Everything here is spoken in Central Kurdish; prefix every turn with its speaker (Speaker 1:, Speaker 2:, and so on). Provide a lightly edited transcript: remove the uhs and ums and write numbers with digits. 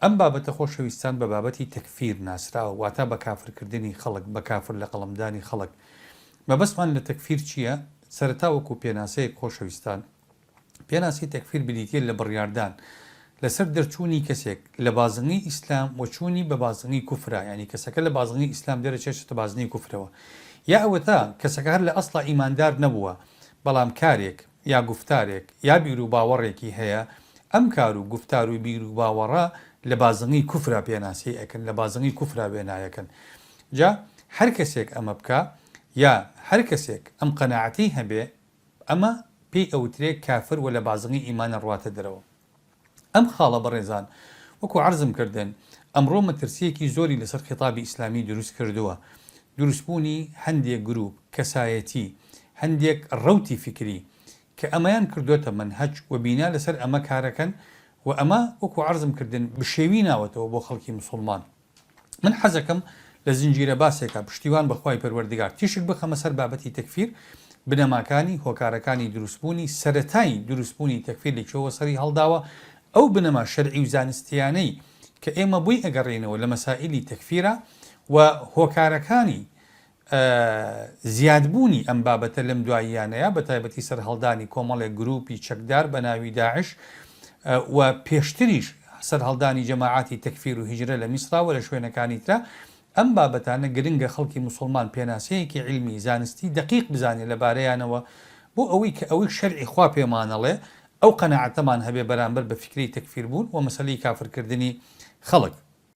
Speaker 1: ئەم بابەتە خۆشەویستان بە بابەتی تەکفیر ناسراوە، واتە بە کافرکردنی خەڵک، بە کافر لە قەڵەمدانی خەڵک. مەبەستمان لە تەکفیر چییە؟ سەرەتا وەکو پێناسەیەک خۆشەویستان، پێناسی تەکفیر بریتیە لە بڕیاردان لەسەر دەرچوونی کەسێک لە بازنگی ئیسلام وەچوونی بە بازنگی کوفرە، ینی کەسەکە لە بازنگی ئیسلام دەرەچێتە بازنگی کوفرەوە، یا ئەوەتە کەسەکە هەر لە ئەسڵا ئیماندار نەبووە، بەڵام کارێک یا گفتارێک یا بیر و باوەڕێکی هەیە، ئەم کار و گفتار و بیر و باوەڕە لە بازنگی کوفرا پێناسی ئەکەن، لە بازنگی کوفرا بێنایەکەن. جا هەر کەسێک ئەمە بکە یا هەر کەسێک ئەم قەناعەتی هەبێ، ئەمە پێی ئەوترێک کافر و لە بازنگی ئیمانە ڕواتە دەرەوە. ئەم خاڵە بەڕێزان وەکو عەرزم کردن، ئەمڕۆ مەترسیەکی زۆری لەسەر خیتابی ئیسلامی دروست کردووە، دروستبوونی هەندێک گروپ کەسایەتی، هەندێک ڕەوتی فکری کە ئەمەیان کردوێتە منهەج و بینا لەسەر ئەمە کارەکەن و ئەمە وەکو عەرزم کردن بشێوی ناوەتەوە بۆ خەڵکی مسلمان. من حەزەکەم لە زنجیرە باسێکە پشتیوان بەخوای پەروەردگار تیشک بخەمە سەر بابەتی تەکفیر، بنەماکانی هۆکارەکانی دروستبوونی سەرەتایی دروستبوونی تەکفیر لەکوێوە سەری هەڵداوە، ئەو بنەما شەرعی و زانستیانەی کە ئێمە بووی ئەگەڕێنەوە لە مەسائلی تەکفیرە و هۆکارەکانی زیادبوونی ئەم بابەتە لەم دواییانەیە، بە تایبەتی سەر هەڵدانی کۆمەڵێک گروپی چەکدار بە ناوی داعش و پێشتریش سەر هەڵدانی جەماعاتی تەکفیر و هیجرە لە میسرا و لە شوێنەکانی ترە. ئەم بابەتانە گرنگە خەڵکی موسڵمان پێناسەیەکی علمی زانستی دقیق بزانێت لەبارەیانەوە، بۆ ئەوەی کە ئەوەی شەرعی خوا پێمانەڵێ ئەو قەناعەتەمان هەبێ بەرامبەر بە فکری تەکفیر بوون و مەسەلەی کافرکردنی خەڵک.